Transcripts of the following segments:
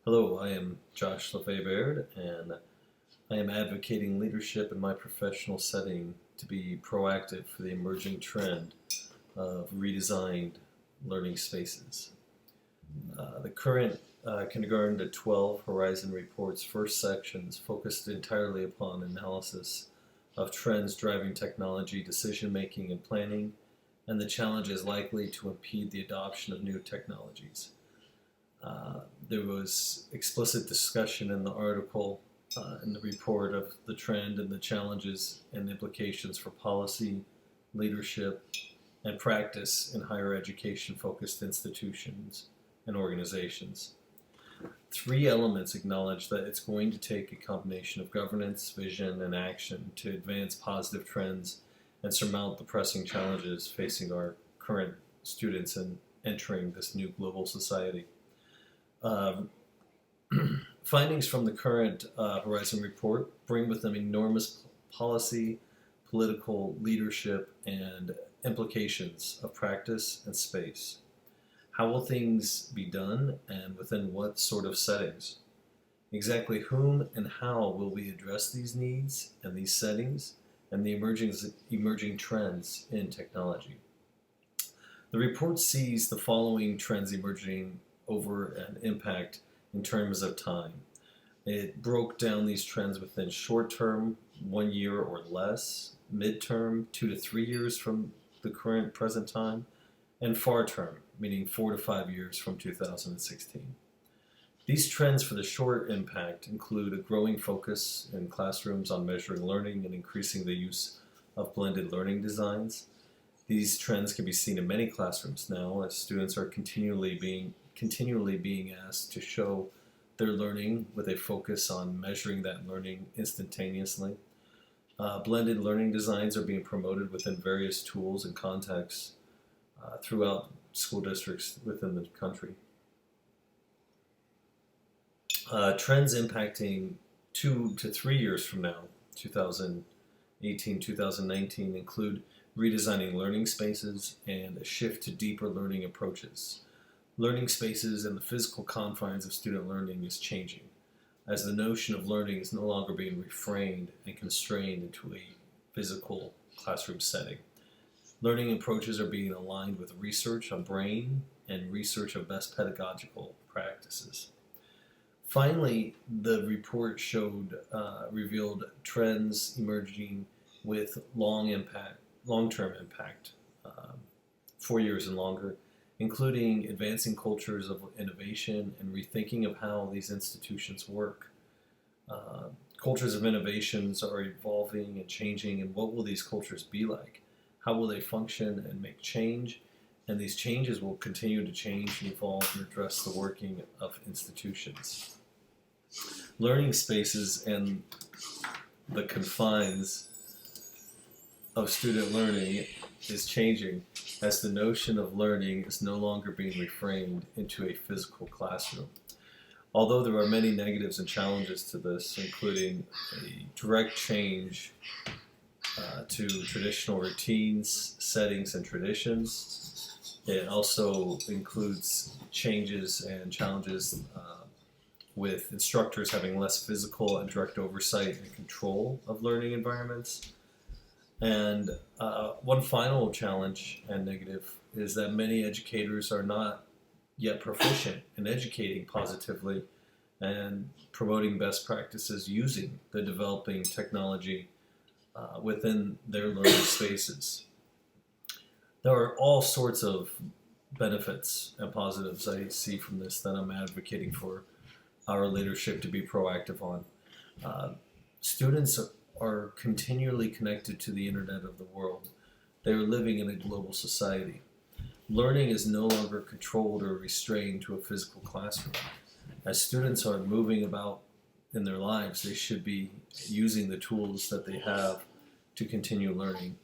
Hello, I am Josh LaFay-Baird, and I am advocating leadership in my professional setting to be proactive for the emerging trend of redesigned learning spaces. The current Kindergarten to 12 Horizon Report's first section is focused entirely upon analysis of trends driving technology, decision-making, and planning, and the challenges likely to impede the adoption of new technologies. There was explicit discussion in the article, in the report, of the trend and the challenges and implications for policy, leadership, and practice in higher education-focused institutions and organizations. Three elements acknowledge that it's going to take a combination of governance, vision, and action to advance positive trends and surmount the pressing challenges facing our current students in entering this new global society. Findings from the current Horizon Report bring with them enormous policy, political, leadership, and implications of practice and space. How will things be done, and within what sort of settings? Exactly whom and how will we address these needs and these settings and the emerging trends in technology? The report sees the following trends emerging over an impact in terms of time. It broke down these trends within short term, 1 year or less, mid-term, 2 to 3 years from the current present time, and far term, meaning 4 to 5 years from 2016. These trends for the short impact include a growing focus in classrooms on measuring learning and increasing the use of blended learning designs. These trends can be seen in many classrooms now as students are continually being asked to show their learning with a focus on measuring that learning instantaneously. Blended learning designs are being promoted within various tools and contexts throughout school districts within the country. Trends impacting 2 to 3 years from now, 2018, 2019, include redesigning learning spaces and a shift to deeper learning approaches. Learning spaces and the physical confines of student learning is changing, as the notion of learning is no longer being refrained and constrained into a physical classroom setting. Learning approaches are being aligned with research on brain and research of best pedagogical practices. Finally, the report revealed trends emerging with long-term impact, 4 years and longer, including advancing cultures of innovation and rethinking of how these institutions work. Cultures of innovations are evolving and changing, and what will these cultures be like? How will they function and make change? And these changes will continue to change and evolve and address the working of institutions. Learning spaces and the confines of student learning is changing as the notion of learning is no longer being reframed into a physical classroom. Although there are many negatives and challenges to this, including a direct change to traditional routines, settings, and traditions, it also includes changes and challenges with instructors having less physical and direct oversight and control of learning environments. And one final challenge and negative is that many educators are not yet proficient in educating positively and promoting best practices using the developing technology within their learning spaces. There are all sorts of benefits and positives I see from this that I'm advocating for our leadership to be proactive on. Students are continually connected to the internet of the world. They are living in a global society. Learning is no longer controlled or restrained to a physical classroom. As students are moving about in their lives, they should be using the tools that they have to continue learning.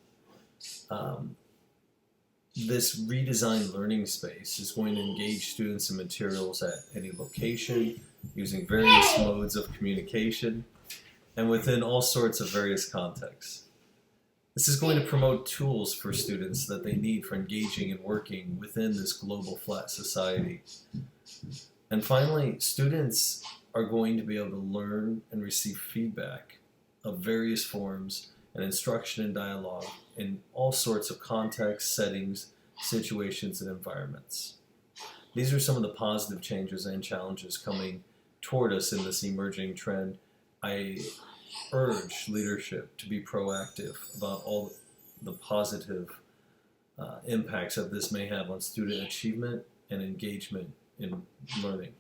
This redesigned learning space is going to engage students in materials at any location, using various modes of communication, and within all sorts of various contexts. This is going to promote tools for students that they need for engaging and working within this global flat society. And finally, students are going to be able to learn and receive feedback of various forms and instruction and dialogue in all sorts of contexts, settings, situations, and environments. These are some of the positive changes and challenges coming toward us in this emerging trend. I urge leadership to be proactive about all the positive impacts that this may have on student achievement and engagement in learning.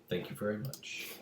Thank you very much.